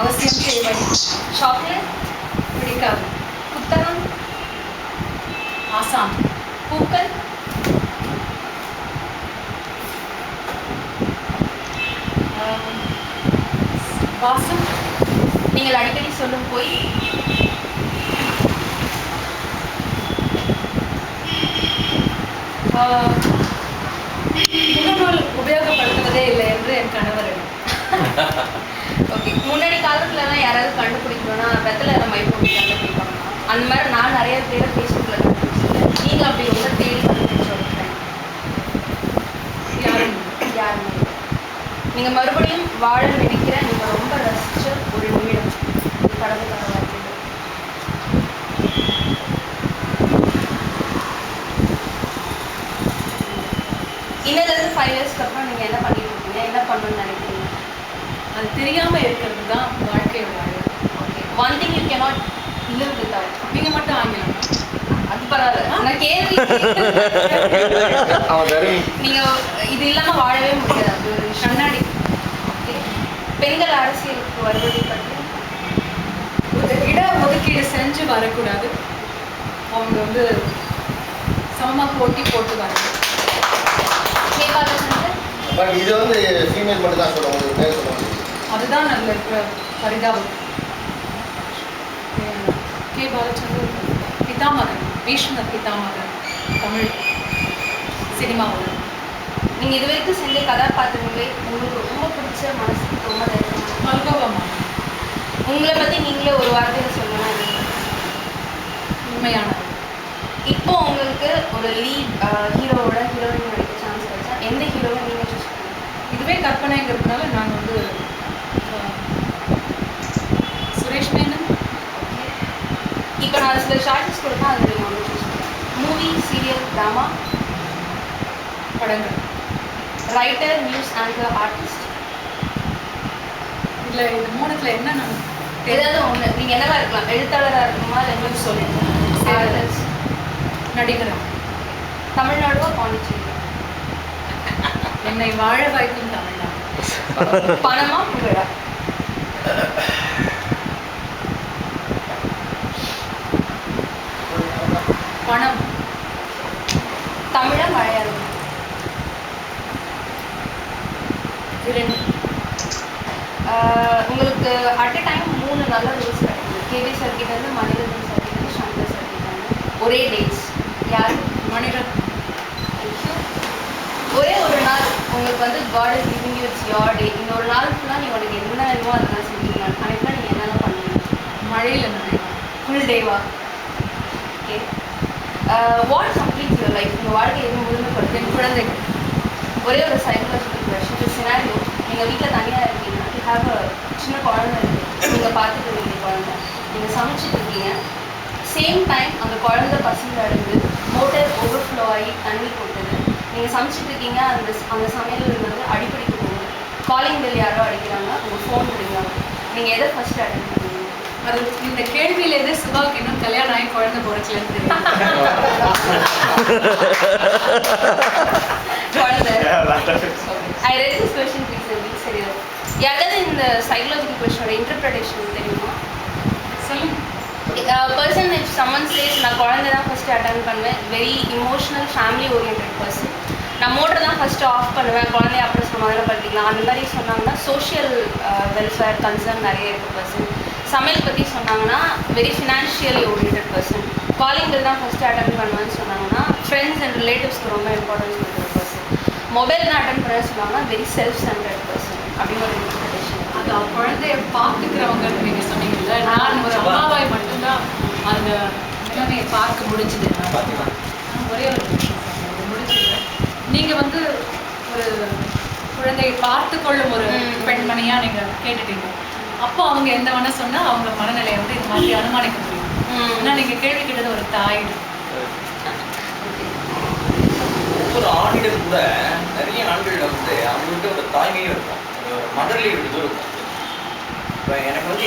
அவசியம் தேவை. சாக்லேட் பிடிக்காது. புத்தகம் ஆசாம். பூக்கள் வாசம். நீங்கள் அடிக்கடி சொல்லும் பொய் முகநூல் உபயோகப்படுத்துவதே இல்லை என்று என் கணவர். ஓகே. முன்னாடி காலத்துலலாம் யாராவது கண்டுபிடிக்கணும்னா வெத்தலை மை போட்டு கண்டுபிடிப்பாங்க. அந்த மாதிரி நான் நிறைய பேரை ஃபேஸ்புக்கில் கண்டுபிடிச்சிருக்கேன். நீங்கள் அப்படி ரொம்ப தேடி கண்டுபிடிச்சிருக்கேன். யாருமே நீங்கள் மறுபடியும் வாழ நினைக்கிற நீங்கள் ரொம்ப ரசித்த ஒரு நிமிடம் கடந்து கடவுள் இன்னதுலேருந்து 5 இயர்ஸ்க்கு அப்புறம் நீங்கள் என்ன பண்ணிட்டு இருக்கீங்க, என்ன பண்ணணும்னு நினைக்கிறீங்க? அது தெரியாமல் இருக்கிறது தான் வாழ்க்கையோட அழகு. Okay. One thing you cannot live without. நீங்கள் மட்டும் ஆங்கிலம் அது பரவாயில்ல. நான் கேள்வி நீங்கள் இது இல்லாமல் வாழவே முடியாது. அது ஒரு கண்ணாடி. ஓகே. பெண்கள் அரசியலுக்கு வருவதை பற்றி இட ஒதுக்கீடு செஞ்சு வரக்கூடாது. அவங்க வந்து சமமாக போட்டி போட்டு வரணும். பட் இது வந்து ஃபீமேல் மட்டும் தான் சொல்லுவாங்க, மேல் சொல்லுவாங்க. அதுதான் நல்ல பரிதாபம். கே பாலச்சந்தர் பிதாமகன், பீஷ்ம பிதாமகன் தமிழ் சினிமாவில். நீங்கள் இது வரைக்கும் செஞ்ச கதாபாத்திரங்களே உங்களுக்கு ரொம்ப பிடிச்ச மனசுக்கு ரொம்ப தைரியமான அனுபவமா? உங்களை பற்றி நீங்களே ஒரு வார்த்தையில் சொல்லணும். உண்மையானது. இப்போ உங்களுக்கு ஒரு லீட் ஹீரோவோட ஹீரோயின் நடிக்க சான்ஸ் கிடைச்சா எந்த ஹீரோவை நீங்கள் சூஸ் பண்ணுவீங்க? இதுவே கற்பனைங்கிறதுனால நான் வந்து சுரேஷ் மேனன். இப்போ நான் சில சாய்ஸஸ் கொடுத்தா அது நீங்கள் ஒன்று சூஸ் பண்ணுவேன். மூவி, சீரியல், ட்ராமா, படங்கள். Writer, news anchor, artist. இல்லை, இது மூணுத்தில் என்ன நான் ஏதாவது ஒன்று நீங்கள் என்னவா இருக்கலாம். எழுத்தாளராக இருக்கணுமா இல்லை என்ன சொல்லியிருக்கேன். நடிகரா? தமிழ்நாடுவா பாண்டிச்சேரி? என்னை வாழ வைக்கும் தமிழ்நாடு. பணமா புகழா? பணம். தமிழா மலையாளம்? இரண்டு. உங்களுக்கு அட் எ டைம் 3 நல்ல ரோல்ஸ் கிடைக்குது. கேவி சார் கிட்டேருந்து, மணிரத்னம் சார் கிட்டேருந்து, சங்கர் சார் கிட்டேருந்து. ஒரே டேட்ஸ். யார்? மணிரத்னம். ஒரே ஒரு நாள் உங்களுக்கு வந்து God is giving you it's your day. இந்த ஒரு நாள் ஃபுல்லாக நீங்கள் உனக்கு என்ன வேணுமோ அதெல்லாம் செஞ்சீங்க. அன்றைக்கெலாம் நீங்கள் என்னென்ன பண்ணுவீங்க? மழையில் நிறைய ஃபுல் டேவா? Okay. What completes your life? உங்கள் வாழ்க்கை எதுவும் முழுமைப்படுது? என் குழந்தைகள். ஒரே ஒரு சைக்கலாஜிக்கல் கொஸ்டின். ஒரு சினாரியோ, நீங்கள் வீட்டில் தனியாக இருக்கீங்க, யூ ஹேவ் அ சின்ன குழந்தை இருக்குது, நீங்கள் பார்த்துட்டு இருக்கீங்க குழந்தை, நீங்கள் சமைச்சிட்டு இருக்கீங்க. சேம் டைம் அந்த குழந்தை பசங்க அழுது மோட்டர் ஓவர்ஃப்ளோ ஆகி தண்ணி கொட்டுது. நீங்கள் சமைச்சிட்டு இருக்கீங்க, அந்த சமையல் வந்து அடிப்படைக்கு போகுது. காலிங் பெல் யாரோ அடிக்கிறாங்க, உங்கள் ஃபோன் எடுக்கிறாங்க. நீங்கள் எதை ஃபஸ்ட்டு அட்டன் பண்ணுவீங்க? அது இந்த கேள்வியில் எது சுபாவுக்கு இன்னும் கல்யாணம் ஆகி குழந்தை பிறக்கலன்னு தெரியும். குழந்தை. I read this question please. சரி, யாராவது இந்த சைக்கலாஜிக்கல் கொஸ்டினோட இன்டர்பிரேஷன் தெரியுமா? சொல்லுங்க. பர்சன் இஃப் சம்மன் சேஸ் நான் குழந்தை தான் ஃபஸ்ட்டு அட்டன் பண்ணுவேன், very emotional family oriented person, நான் மோட்டர் தான் ஃபஸ்ட்டு ஆஃப் பண்ணுவேன், குழந்தைய அப்புறம் சமாதானப்படுத்திக்கலாம், அந்த மாதிரி சொன்னாங்கன்னா சோஷியல் வெல்ஃபேர் கன்சர்ன் நிறைய இருக்க பர்சன். சமையல் பற்றி சொன்னாங்கன்னா வெரி ஃபினான்ஷியலி ஓரியன்ட் பர்சன். காலிங்கில் தான் ஃபஸ்ட்டு அட்டன் பண்ணுவேன்னு சொன்னாங்கன்னா ஃப்ரெண்ட்ஸ் அண்ட் ரிலேட்டிவ்ஸ்க்கு ரொம்ப இம்பார்ட்டன்ஸ் கொடுக்குற பர்சன். மொபைல் தான் அட்டன் பண்ண சொன்னாங்கன்னா வெரி செல்ஃப் சென்டர்ட் பர்சன் அப்படின்னு ஒரு இன்டர்பிரேஷன். அது குழந்தைய பார்த்துக்கிறவங்கன்னு நீங்கள் சொன்னீங்கல்ல, நான் ஒரு அம்மாவாய் மட்டும்தான் அந்த நிலைமையை பார்க்க முடிஞ்சுது. ஒரே ஒரு முடிஞ்சது. நீங்கள் வந்து ஒரு குழந்தையை பார்த்து கொள்ளும் ஒரு பெண்மணியாக நீங்கள் கேட்டுட்டீங்க. அப்போ அவங்க எந்த வேணா சொன்னால் அவங்க மனநிலையை வந்து இது மாதிரி அனுமானிக்க முடியும். ஆனால் நீங்கள் கேள்வி கேட்டது ஒரு தாய். ஒவ்வொரு ஆணிடம் கூட நிறைய ஆண்கள் வந்து அவங்கள்ட்ட ஒரு தாய்மையும் இருக்கும், ஒரு மதர்லி இருக்கும். இப்போ எனக்கு வந்து